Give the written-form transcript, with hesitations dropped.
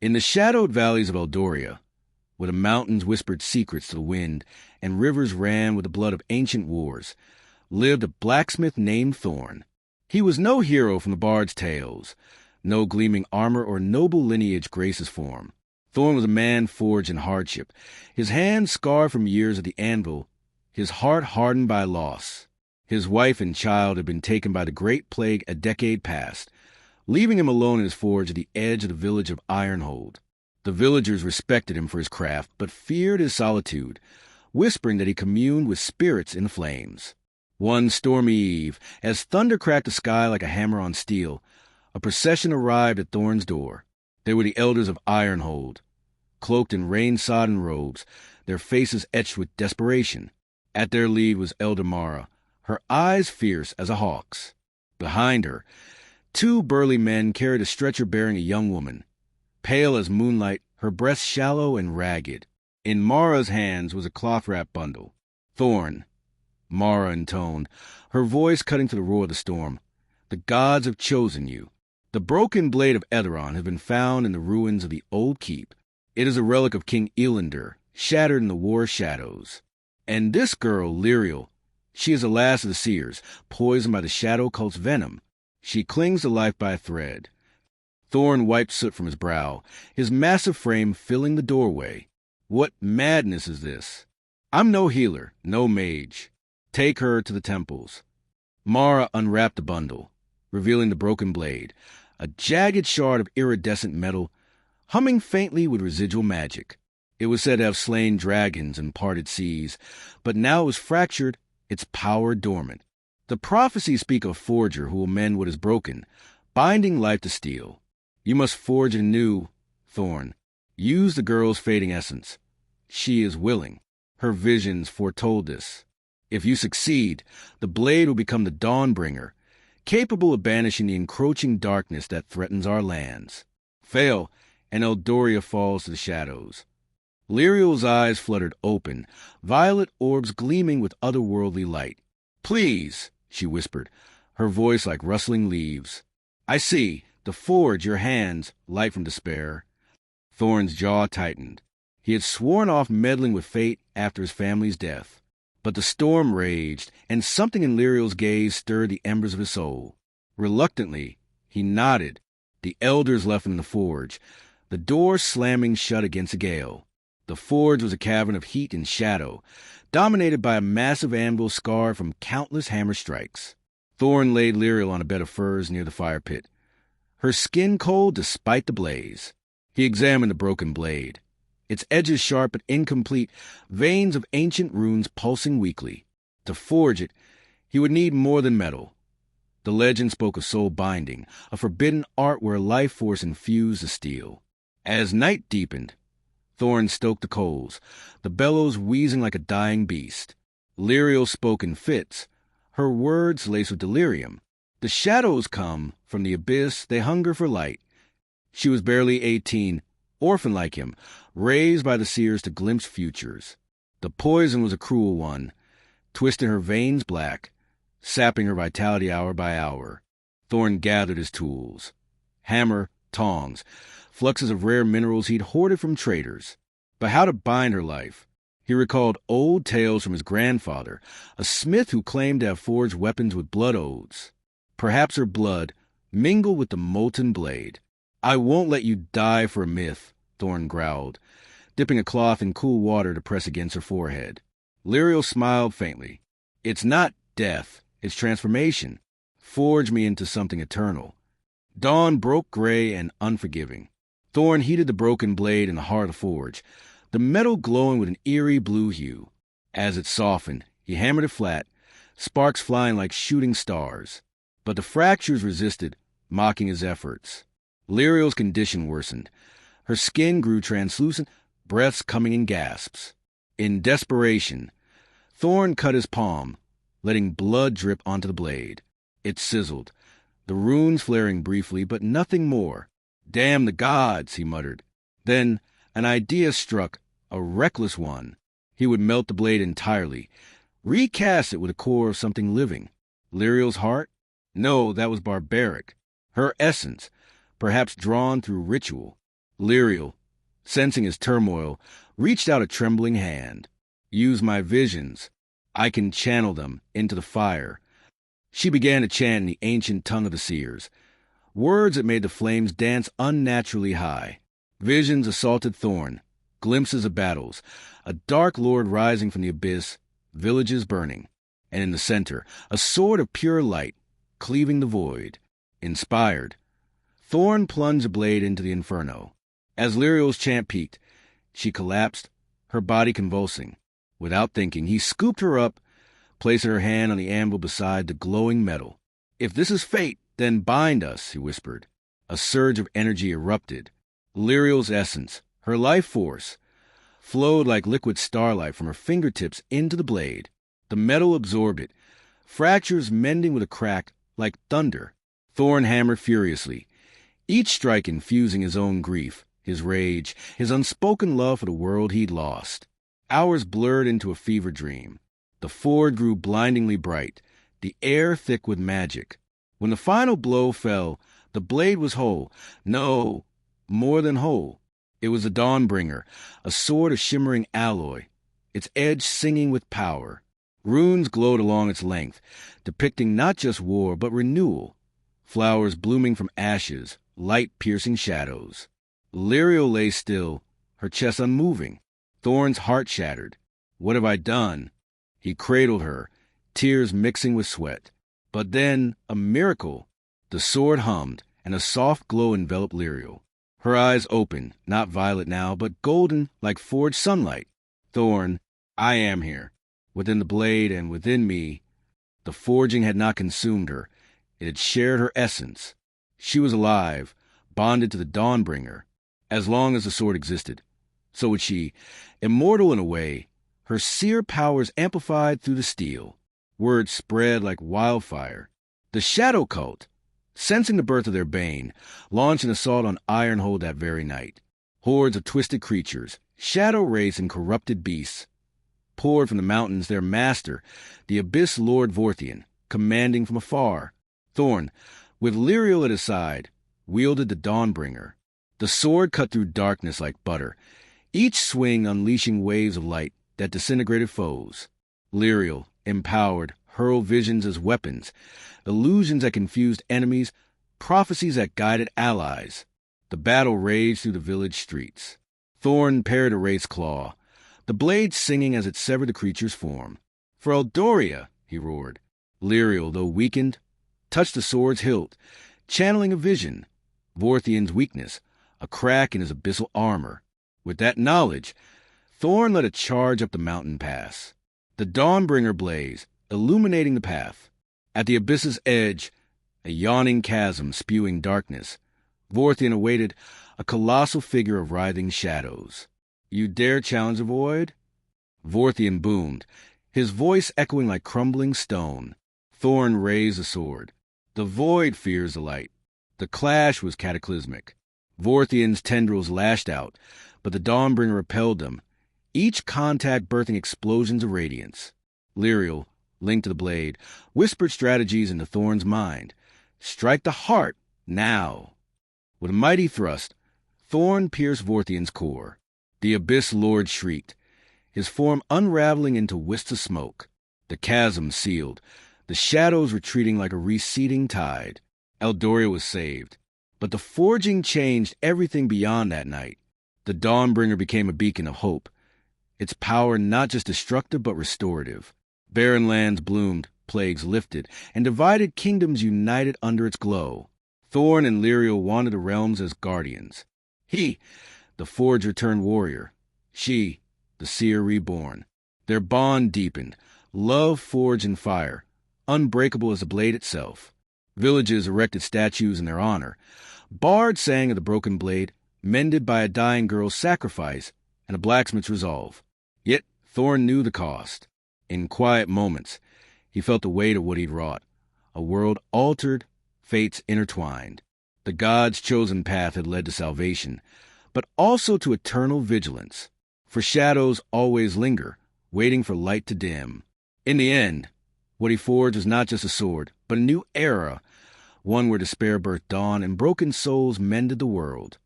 In the shadowed valleys of Eldoria, where the mountains whispered secrets to the wind and rivers ran with the blood of ancient wars, lived a blacksmith named Thorne. He was no hero from the bard's tales. No gleaming armor or noble lineage graced his form. Thorne was a man forged in hardship, his hands scarred from years at the anvil, his heart hardened by loss. His wife and child had been taken by the great plague a decade past, leaving him alone in his forge at the edge of the village of Ironhold. The villagers respected him for his craft, but feared his solitude, whispering that he communed with spirits in the flames. One stormy eve, as thunder cracked the sky like a hammer on steel, a procession arrived at Thorne's door. They were the Elders of Ironhold, cloaked in rain-sodden robes, their faces etched with desperation. At their lead was Eldoria, her eyes fierce as a hawk's. Behind her, 2 burly men carried a stretcher bearing a young woman. Pale as moonlight, her breasts shallow and ragged. In Mara's hands was a cloth-wrapped bundle. "Thorne," Mara intoned, her voice cutting to the roar of the storm, "the gods have chosen you. The broken blade of Eldorian has been found in the ruins of the old keep. It is a relic of King Elender, shattered in the war shadows. And this girl, Lirael, she is the last of the Seers, poisoned by the shadow cult's venom. She clings to life by a thread." Thorne wiped soot from his brow, his massive frame filling the doorway. "What madness is this? I'm no healer, no mage. Take her to the temples." Mara unwrapped the bundle, revealing the broken blade, a jagged shard of iridescent metal, humming faintly with residual magic. It was said to have slain dragons and parted seas, but now it was fractured, its power dormant. The prophecies speak of a forger who will mend what is broken, binding life to steel. You must forge anew, Thorne. Use the girl's fading essence. She is willing. Her visions foretold this. If you succeed, the blade will become the Dawnbringer, capable of banishing the encroaching darkness that threatens our lands. Fail, and Eldoria falls to the shadows. Lirael's eyes fluttered open, violet orbs gleaming with otherworldly light. "Please," she whispered, her voice like rustling leaves. "I see, the forge, your hands, light from despair." Thorne's jaw tightened. He had sworn off meddling with fate after his family's death. But the storm raged, and something in Lirael's gaze stirred the embers of his soul. Reluctantly, he nodded. The elders left him in the forge, the door slamming shut against a gale. The forge was a cavern of heat and shadow, dominated by a massive anvil scarred from countless hammer strikes. Thorne laid Lirael on a bed of furs near the fire pit, her skin cold despite the blaze. He examined the broken blade, its edges sharp but incomplete, veins of ancient runes pulsing weakly. To forge it, he would need more than metal. The legend spoke of soul binding, a forbidden art where life force infused the steel. As night deepened, Thorne stoked the coals, the bellows wheezing like a dying beast. Lirael spoke in fits, her words laced with delirium. The shadows come from the abyss, they hunger for light. She was barely 18, orphan like him, raised by the Seers to glimpse futures. The poison was a cruel one, twisting her veins black, sapping her vitality hour by hour. Thorne gathered his tools. Hammer, tongs, fluxes of rare minerals he'd hoarded from traders. But how to bind her life? He recalled old tales from his grandfather, a smith who claimed to have forged weapons with blood oaths. Perhaps her blood mingled with the molten blade. "I won't let you die for a myth," Thorne growled, dipping a cloth in cool water to press against her forehead. Lirael smiled faintly. "It's not death, it's transformation. Forge me into something eternal." Dawn broke gray and unforgiving. Thorne heated the broken blade in the heart of the forge, the metal glowing with an eerie blue hue. As it softened, he hammered it flat, sparks flying like shooting stars. But the fractures resisted, mocking his efforts. Lirael's condition worsened. Her skin grew translucent, breaths coming in gasps. In desperation, Thorne cut his palm, letting blood drip onto the blade. It sizzled, the runes flaring briefly, but nothing more. "Damn the gods," he muttered. Then an idea struck, a reckless one. He would melt the blade entirely, recast it with a core of something living. Lirael's heart? No, that was barbaric. Her essence, perhaps drawn through ritual. Lirael, sensing his turmoil, reached out a trembling hand. Use my visions. I can channel them into the fire. She began to chant in the ancient tongue of the Seers, words that made the flames dance unnaturally high. Visions assaulted Thorne, glimpses of battles, a dark lord rising from the abyss, villages burning, and in the center, a sword of pure light, cleaving the void. Inspired, Thorne plunged a blade into the inferno. As Lirael's chant peaked, she collapsed, her body convulsing. Without thinking, he scooped her up, placing her hand on the anvil beside the glowing metal. "If this is fate, then bind us," he whispered. A surge of energy erupted. Lirael's essence, her life force, flowed like liquid starlight from her fingertips into the blade. The metal absorbed it, fractures mending with a crack like thunder. Thorne hammered furiously, each strike infusing his own grief, his rage, his unspoken love for the world he'd lost. Hours blurred into a fever dream. The forge grew blindingly bright, the air thick with magic. When the final blow fell, the blade was whole. No, more than whole. It was a Dawnbringer, a sword of shimmering alloy, its edge singing with power. Runes glowed along its length, depicting not just war, but renewal. Flowers blooming from ashes, light-piercing shadows. Lirael lay still, her chest unmoving. Thorne's heart shattered. "What have I done?" He cradled her, tears mixing with sweat. But then, a miracle. The sword hummed, and a soft glow enveloped Lirael. Her eyes opened, not violet now, but golden like forged sunlight. "Thorne, I am here. Within the blade and within me." The forging had not consumed her. It had shared her essence. She was alive, bonded to the Dawnbringer. As long as the sword existed, so would she, immortal in a way, her seer powers amplified through the steel. Words spread like wildfire. The Shadow Cult, sensing the birth of their bane, launched an assault on Ironhold that very night. Hordes of twisted creatures, shadow wraiths and corrupted beasts, poured from the mountains their master, the Abyss Lord Vorthian, commanding from afar. Thorne, with Lirael at his side, wielded the Dawnbringer. The sword cut through darkness like butter, each swing unleashing waves of light that disintegrated foes. Lirael, empowered, hurled visions as weapons, illusions that confused enemies, prophecies that guided allies. The battle raged through the village streets. Thorne parried a wraith's claw, the blade singing as it severed the creature's form. "For Eldoria," he roared. Lirael, though weakened, touched the sword's hilt, channeling a vision, Vorthian's weakness, a crack in his abyssal armor. With that knowledge, Thorne led a charge up the mountain pass. The Dawnbringer blazed, illuminating the path. At the abyss's edge, a yawning chasm spewing darkness, Vorthian awaited, a colossal figure of writhing shadows. "You dare challenge the void?" Vorthian boomed, his voice echoing like crumbling stone. Thorne raised the sword. The void fears the light. The clash was cataclysmic. Vorthian's tendrils lashed out, but the Dawnbringer repelled them, each contact birthing explosions of radiance. Lirael, linked to the blade, whispered strategies into Thorne's mind. "Strike the heart, now!" With a mighty thrust, Thorne pierced Vorthian's core. The Abyss Lord shrieked, his form unraveling into wisps of smoke. The chasm sealed, the shadows retreating like a receding tide. Eldoria was saved. But the forging changed everything beyond that night. The Dawnbringer became a beacon of hope, its power not just destructive but restorative. Barren lands bloomed, plagues lifted, and divided kingdoms united under its glow. Thorne and Lirael wandered the realms as guardians. He, the forge-returned warrior. She, the seer reborn. Their bond deepened, love forged in fire, unbreakable as the blade itself. Villages erected statues in their honor. Bards sang of the broken blade, mended by a dying girl's sacrifice and a blacksmith's resolve. Yet Thorne knew the cost. In quiet moments, he felt the weight of what he'd wrought. A world altered, fates intertwined. The gods' chosen path had led to salvation, but also to eternal vigilance. For shadows always linger, waiting for light to dim. In the end, what he forged was not just a sword, but a new era, one where despair birthed dawn and broken souls mended the world.